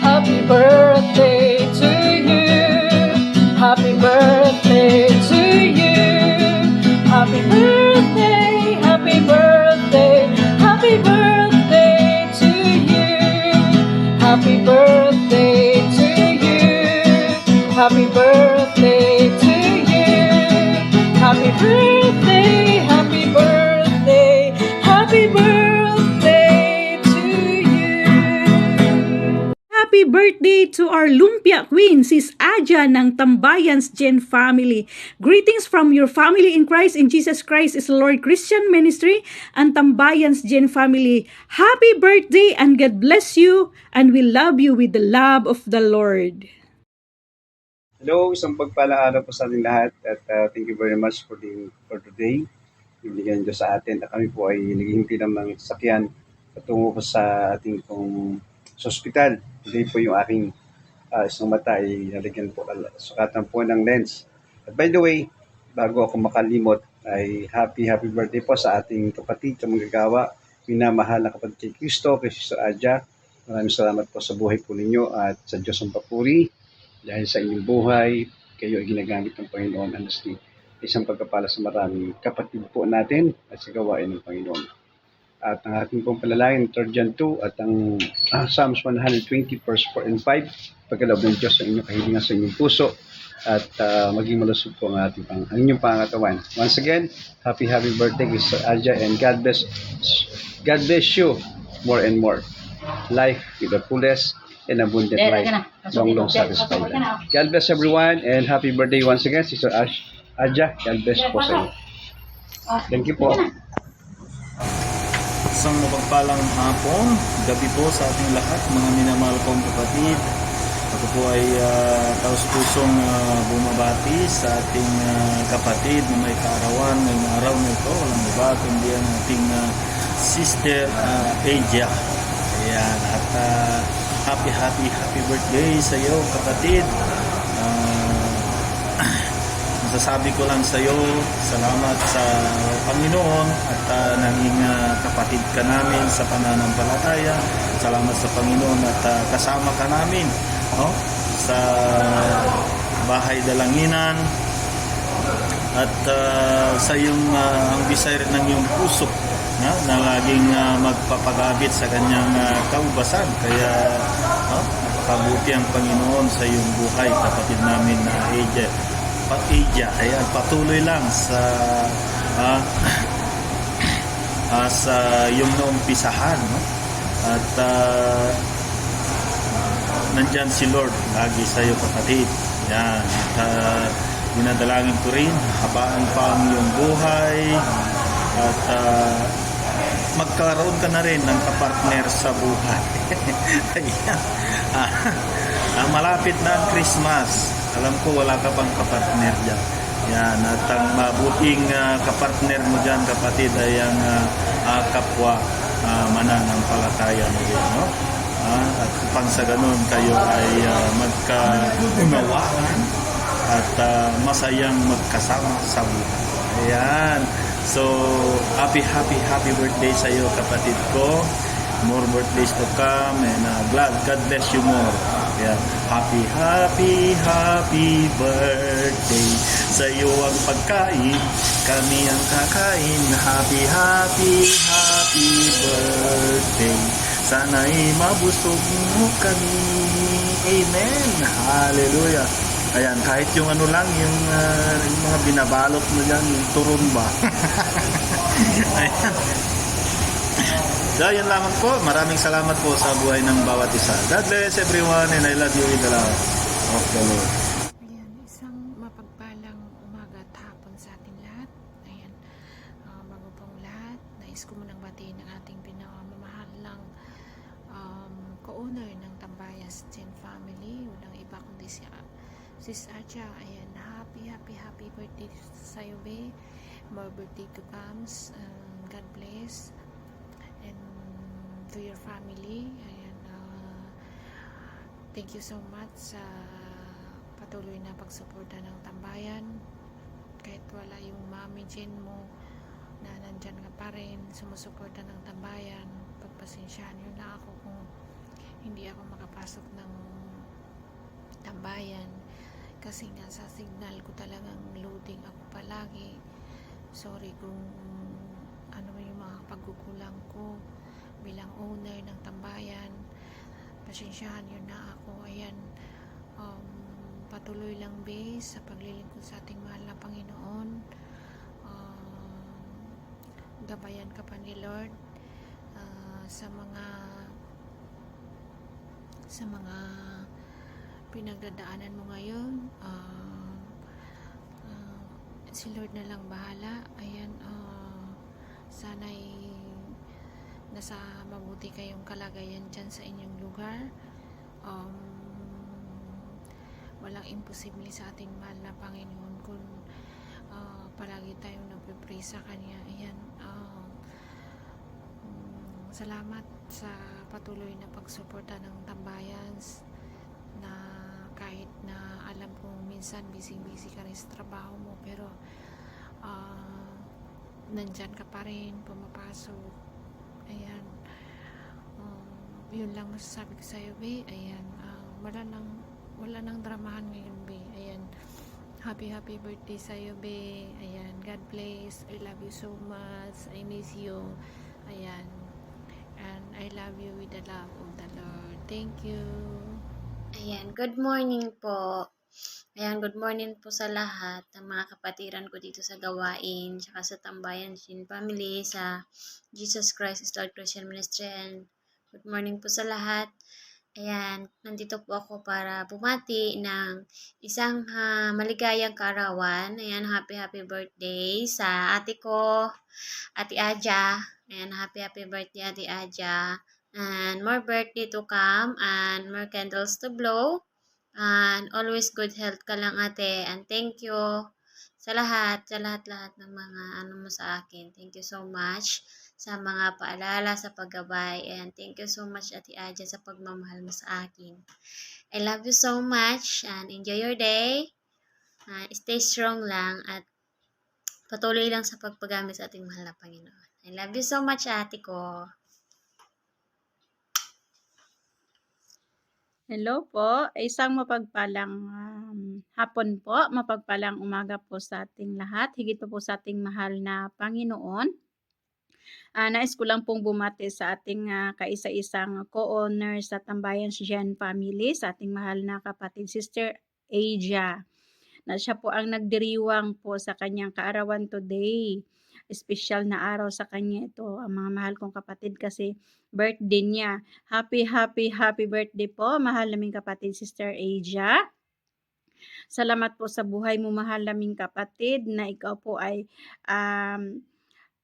Happy birthday to you. Happy birthday to you. Happy birthday, happy birthday, happy birthday to you. Happy birthday to you. Happy birthday to you. Happy birthday, happy birthday, happy birthday to you. Happy birthday to our Lumpia Queen, Sis Aja ng Tambayans Gen Family. Greetings from your family in Christ, in Jesus Christ is Lord Christian Ministry and Tambayans Gen Family. Happy birthday and God bless you, and we love you with the love of the Lord. Hello, isang pagpalang araw po sa ating lahat at thank you very much for today. Ibigyan niyo sa atin at kami po ay naghihintay ng mga sasakyan patungo po sa ating sa ospital. Today po yung aking isang mata ay nalagyan po, sukatan po ng lens. At by the way, bago ako makalimot ay happy birthday po sa ating kapatid sa manggagawa, minamahal na kapatid kay Kristo, kay Sister Aja. Maraming salamat po sa buhay po ninyo at sa Diyos ang papuri. Dahil sa inyong buhay, kayo ay ginagamit ng Panginoon. Honestly, isang pagkapala sa maraming kapatid po natin at sa gawain ng Panginoon. At ang ating pong palalangin, 3 John 2 at ang Psalms 120 verse 4 and 5, pagkaloob ng Diyos sa inyong kahilingan sa inyong puso at maging malusog po ang inyong pangatawan. Once again, happy birthday Mr. Aja, and God bless you more and more. Life with the fullest and abundant life, long satisfied. God bless everyone and happy birthday once again, Sister Aja. God bless po sa inyo. Thank you po. Isang mapagpalang hapon, gabi po sa ating lahat, mga minamahal kong kapatid. Ako po ay taus-pusong bumabati sa ating kapatid na may kaarawan ngayong araw na ito. Walang iba kundi ang ating Sister Aja. Ayan, at happy birthday sa iyo, kapatid. Masasabi ko lang sa iyo, salamat sa Panginoon at naging kapatid ka namin sa pananampalataya. Salamat sa Panginoon at kasama ka namin, no? Sa bahay dalanginan at sa iyong ang desire ng iyong puso na laging magpapagabit sa kanyang kaubasan. Kaya napakabuti ang Panginoon sa iyong buhay, kapatid namin na Aja. Ayan, patuloy lang sa sa iyong naumpisahan, no? At nandyan si Lord lagi sa iyo, kapatid. Yan, at dinadalangin ko rin habaan pa ang iyong buhay at magkaroon ka na rin ng kapartner sa buhay. Ayan. Malapit na ang Christmas. Alam ko wala ka pang kapartner dyan. Yan, at ang mabuting kapartner mo dyan, kapatid, ay ang kapwa mananampalataya mo din, no? At pang sa ganun kayo ay magkaunawaan at masayang magkasama sa buhay. Ayan. So, happy birthday sa iyo, kapatid ko. More birthdays to come, and God bless you more. Yeah. Happy birthday. Sa iyo ang pagkain, kami ang kakain. Happy birthday. Sana'y mabusog mo kami. Amen. Hallelujah. Ayan, kahit yung ano lang, yung mga binabalot mo dyan, yung turumba. Ayan. So, yan lamang po. Maraming salamat po sa buhay ng bawat isa. God bless everyone, and I love you with the love of the Lord. Ayan, isang mapagpalang umaga at hapon sa ating lahat. Ayan, bago pong lahat, nais ko munang batiin ang ating pinamamahal ng co-owner ng Tambayans Gen Family. Walang iba kundi Sis Aja, ayan, happy birthday sa'yo, be. More birthday to comes. God bless. And to your family, ayan, thank you so much sa patuloy na pagsuporta ng tambayan. Kahit wala yung mami Jen mo na nandyan ka pa rin, sumusuporta ng tambayan. Pagpasensyahan nyo na ako kung hindi ako makapasok ng tambayan kasi nga sa signal ko talagang loading ako palagi. Sorry kung ano yung mga pagkukulang ko bilang owner ng tambayan. Pasensyahan nyo na ako. Ayan, patuloy lang base sa paglilingkod sa ating mahal na Panginoon. Gabayan ka pa ni Lord sa mga pinagdadaanan mo ngayon. Si Lord na lang bahala. Ayan, sana'y nasa mabuti kayong kalagayan dyan sa inyong lugar. Walang imposible sa ating mahal na Panginoon kung palagi tayong nagpipray sa Kanya. Ayan, salamat sa patuloy na pagsuporta ng tambayan, na kahit na alam kong minsan busy ka rin sa trabaho mo, pero nandyan ka pa rin, pumapasok. Ayan, yun lang masasabi ko sa'yo, be. Ayan, wala nang dramahan ngayon, be. Ayan, happy birthday sa'yo, be. Ayan, God bless. I love you so much. I miss you. Ayan, and I love you with the love of the Lord. Thank you. Ayan, good morning po. Ayan, good morning po sa lahat ng mga kapatiran ko dito sa gawain, tsaka sa Tambayan Shin Family, sa Jesus Christ is Lord Christian Ministry, and good morning po sa lahat. Ayan, nandito po ako para bumati ng isang maligayang kaarawan. Ayan, happy birthday sa ate ko, Ate Aja. Ayan, happy birthday, Ate Aja. And more birthday to come, and more candles to blow. And always good health ka lang, ate. And thank you sa lahat ng mga mo sa akin. Thank you so much sa mga paalala, sa paggabay. And thank you so much, Ate Aja, sa pagmamahal mo sa akin. I love you so much, and enjoy your day. Stay strong lang, at patuloy lang sa pagpagamit sa ating mahal na Panginoon. I love you so much, ate ko. Hello po, isang mapagpalang hapon po, mapagpalang umaga po sa ating lahat, higit po sa ating mahal na Panginoon. Nais ko lang pong bumati sa ating kaisa-isang co-owner sa Tambayan Shin Family, sa ating mahal na kapatid, Sister Aja, na siya po ang nagdiriwang po sa kanyang kaarawan today. Special na araw sa kanya ito, ang mga mahal kong kapatid, kasi birthday niya. Happy birthday po, mahal naming kapatid, Sister Aja. Salamat po sa buhay mo, mahal naming kapatid, na ikaw po ay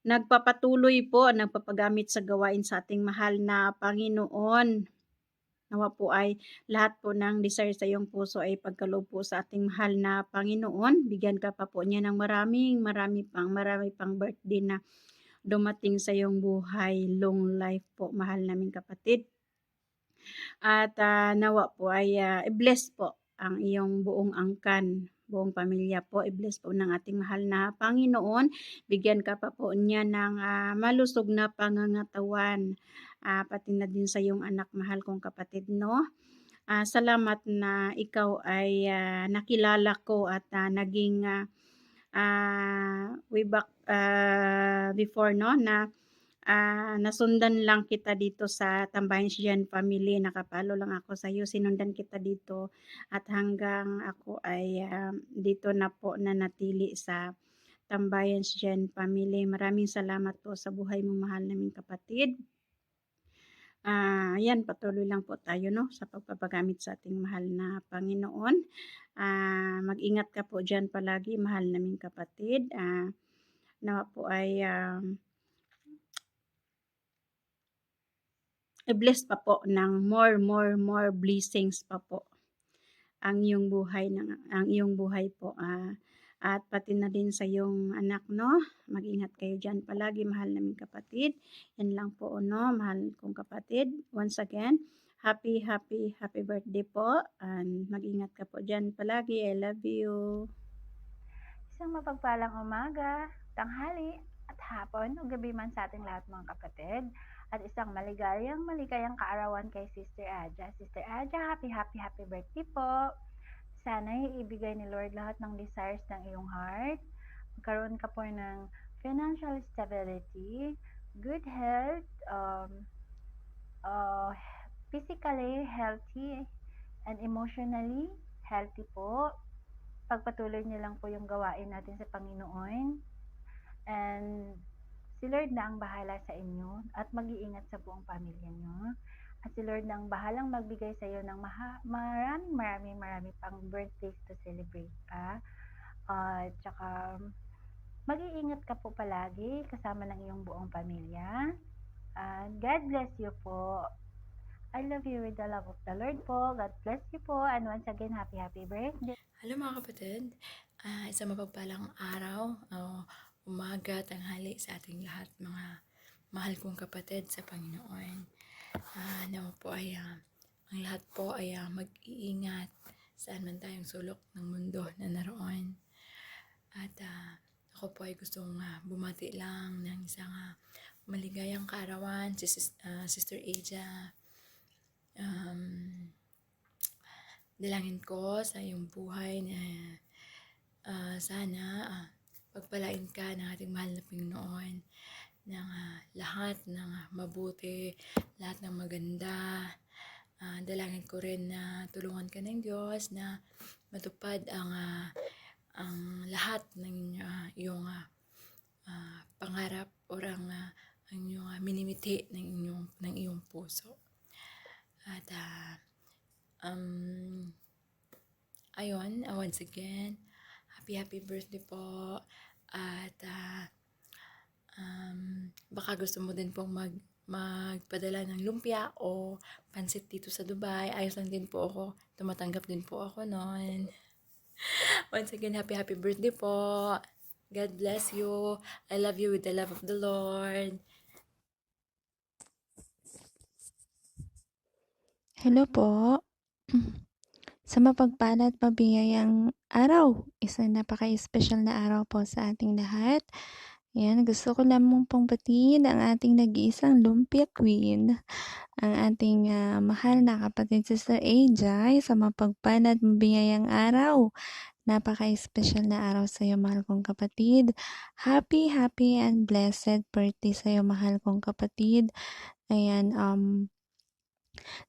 nagpapatuloy po, nagpapagamit sa gawain sa ating mahal na Panginoon. Nawa po ay lahat po ng desire sa iyong puso ay pagkaloob po sa ating mahal na Panginoon. Bigyan ka pa po niya ng marami pang birthday na dumating sa iyong buhay. Long life po, mahal naming kapatid. At nawa po ay i-bless po ang iyong buong angkan, buong pamilya po. I-bless po ng ating mahal na Panginoon. Bigyan ka pa po niya ng malusog na pangangatawan. Pati na din sa iyong anak, mahal kong kapatid, no? Salamat na ikaw ay nakilala ko at naging way back before, no, na nasundan lang kita dito sa Tambayan Shin Family. Nakapalo lang ako sa iyo, sinundan kita dito, at hanggang ako ay dito na po nanatili sa Tambayan Shin Family. Maraming salamat po sa buhay mo, mahal naming kapatid. Yan, patuloy lang po tayo, no, sa pagpapagamit sa ating mahal na Panginoon. Mag-ingat ka po dyan palagi, mahal naming kapatid. Nawa po ay i-bless pa po ng more blessings pa po ang iyong buhay po. At pati na din sa iyong anak, no? Mag-ingat kayo dyan palagi, mahal naming kapatid. Yan lang po, no? Mahal kong kapatid. Once again, happy birthday po. And mag-ingat ka po dyan palagi. I love you. Isang mapagpalang umaga, tanghali, at hapon o gabi man sa ating lahat mga kapatid. At isang maligayang kaarawan kay Sister Aja. Sister Aja, happy birthday po! Sana'y ibigay ni Lord lahat ng desires ng iyong heart. Magkaroon ka po ng financial stability, good health, physically healthy, and emotionally healthy po. Pagpatuloy niyo lang po yung gawain natin sa Panginoon. And si Lord na ang bahala sa inyo at mag-iingat sa buong pamilya niyo. At si Lord na ang bahalang magbigay sa iyo ng marami pang birthdays to celebrate pa. At saka mag-iingat ka po palagi kasama ng iyong buong pamilya. And God bless you po. I love you with the love of the Lord po. God bless you po. And once again, happy birthday. Hello mga kapatid, isang mapagpalang araw, umaga, tanghali sa ating lahat mga mahal kong kapatid sa Panginoon. Nawa po ay ang lahat po ay mag-iingat saan man tayong sulok ng mundo na naroon. At ako po ay gustong bumati lang ng isang maligayang kaarawan, si Sister Aja. Dalangin ko sa iyong buhay na sana pagpalain ka ng ating mahal na Panginoon ng lahat ng mabuti, lahat ng maganda. Dalangin ko rin na tulungan ka ng Diyos na matupad ang lahat ng iyong pangarap o ang iyong minimiti ng iyong puso. At ayun, once again, happy birthday po. At baka gusto mo din pong magpadala ng lumpia o pansit dito sa Dubai. Ayos lang din po ako. Tumatanggap din po ako noon. Once again, happy birthday po. God bless you. I love you with the love of the Lord. Hello po. Sa mapagpala at mabiyayang araw, isang napaka-espesyal na araw po sa ating lahat. Ayan, gusto ko lamang pong batiin ang ating nag-iisang Lumpia Queen, ang ating mahal na kapatid Sister Aja, sa mapagpala at mabiyayang araw. Napaka-espesyal na araw sa iyo, mahal kong kapatid. Happy and blessed birthday sa iyo, mahal kong kapatid. Ayan,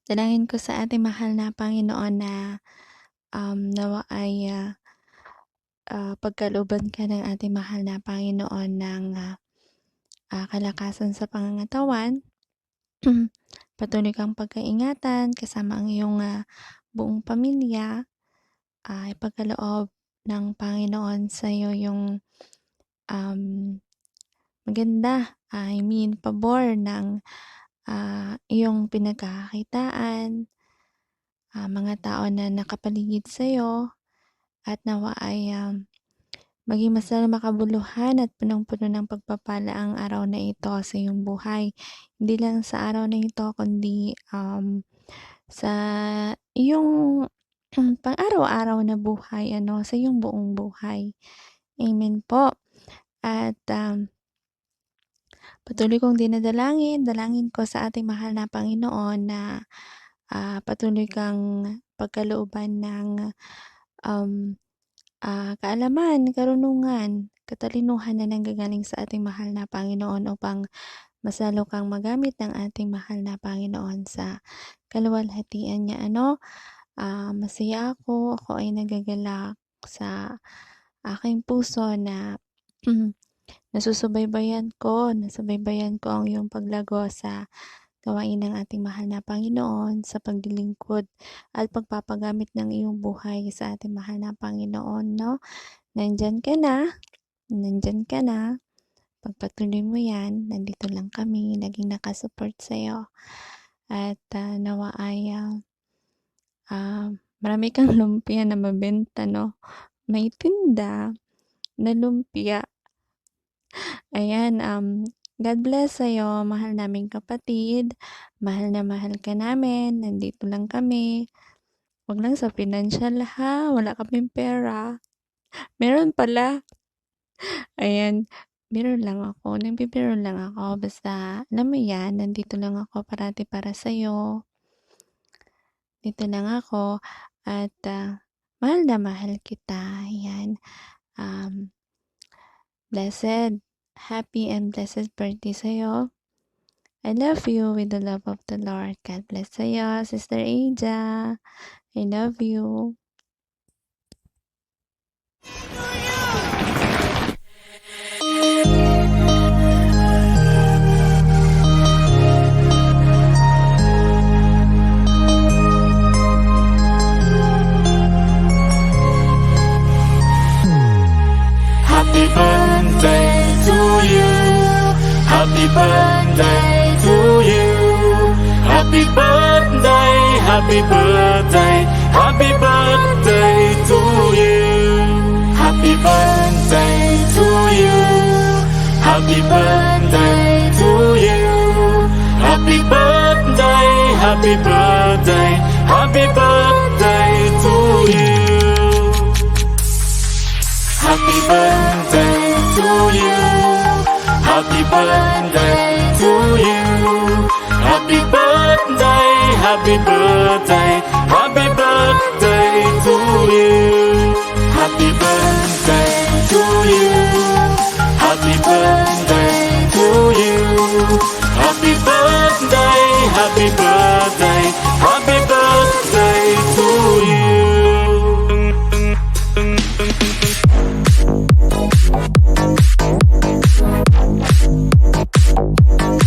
dalangin ko sa ating mahal na Panginoon na nawa ay pagkalooban ka ng ating mahal na Panginoon ng kalakasan sa pangangatawan. Patuloy kang pagkaingatan kasama ang iyong buong pamilya. Ipagkaloob ng Panginoon sa iyo yung maganda, pabor ng iyong pinagkakakitaan, mga tao na nakapaligid sa iyo, at nawa ay maging masaya, makabuluhan at punong-puno ng pagpapala ang araw na ito sa iyong buhay. Hindi lang sa araw na ito, kundi sa iyong pang-araw-araw na buhay, sa iyong buong buhay. Amen po. At patuloy kong dalangin ko sa ating mahal na Panginoon na patuloy kang pagkalooban ng kaalaman, karunungan, katalinuhan na nanggagaling sa ating mahal na Panginoon upang mas lalo kang magamit ng ating mahal na Panginoon sa kaluwalhatian niya. Masaya ako ay nagagalak sa aking puso na nasabaybayan ko ang iyong paglago sa gawain ng ating mahal na Panginoon, sa paglilingkod at pagpapagamit ng iyong buhay sa ating mahal na Panginoon, no? Nandyan ka na, pagpatuloy mo yan, nandito lang kami, naging nakasupport sa'yo, at nawa ay marami kang lumpia na mabenta, no? May tinda na lumpia. Ayan, God bless sa'yo, mahal naming kapatid. Mahal na mahal ka namin. Nandito lang kami. Wag lang sa financial ha. Wala kaming pera. Meron pala. Ayan, biro lang ako. Nagbibiro lang ako. Basta, alam mo yan, nandito lang ako parati para sa'yo. Dito lang ako. At, mahal na mahal kita. Ayan. Blessed, happy and blessed birthday sa'yo. I love you with the love of the Lord. God bless sa'yo, Sister Aja. I love you. Happy birthday to you. Happy birthday to you. Happy birthday, happy birthday, happy birthday to you. Happy birthday to you. Happy birthday to you. Happy birthday, happy birthday, happy birthday to you. Happy birthday to you. Happy birthday to you. Happy birthday, happy birthday, happy birthday to you. Happy birthday to you. Happy birthday to you. Happy birthday, happy birthday, happy birthday to you. Happy birthday to you. Happy birthday to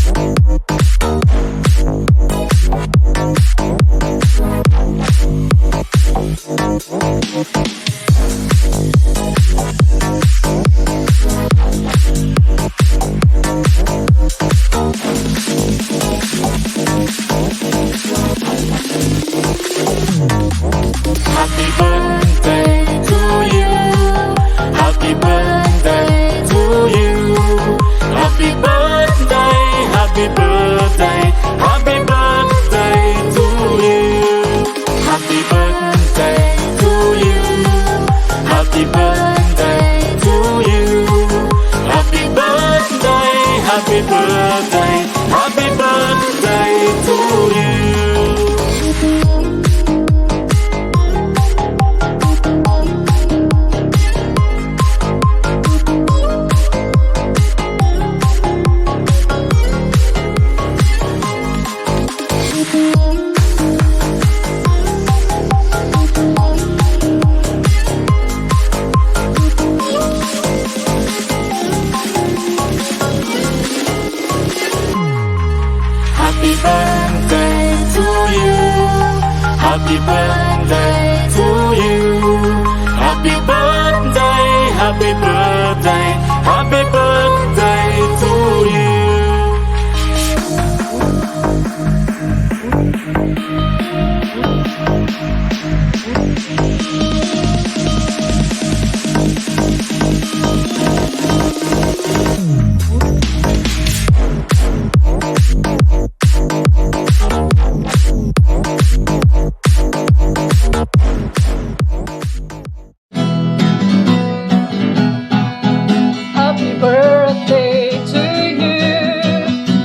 you. Happy birthday, happy birthday, happy birthday to you. Happy birthday to you. Happy birthday to you. Happy birthday, happy birthday, happy birthday to you. Happy birthday to you. Happy birthday to you. Happy birthday, happy birthday, happy birthday to you. Happy birthday to you.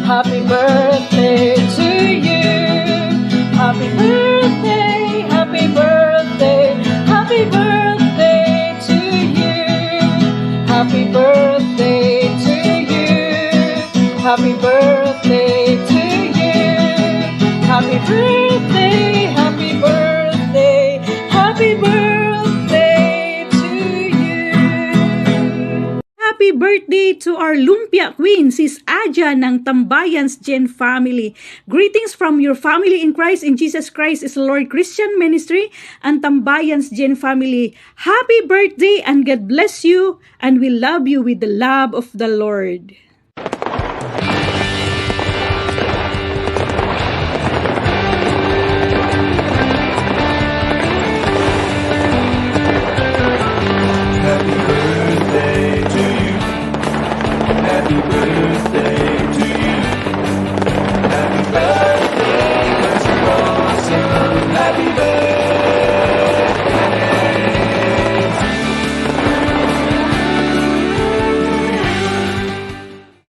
Happy birthday to you. Happy birthday, happy birthday, happy birthday to you. Happy birthday to you. Happy birthday to you. Happy birthday, happy birthday, happy birthday to you. Happy birthday to our Lumpia Queen, Sis Aja ng Tambayans Gen Family. Greetings from your family in Christ, in Jesus Christ is Lord Christian Ministry and Tambayans Gen Family. Happy birthday and God bless you, and we love you with the love of the Lord. birthday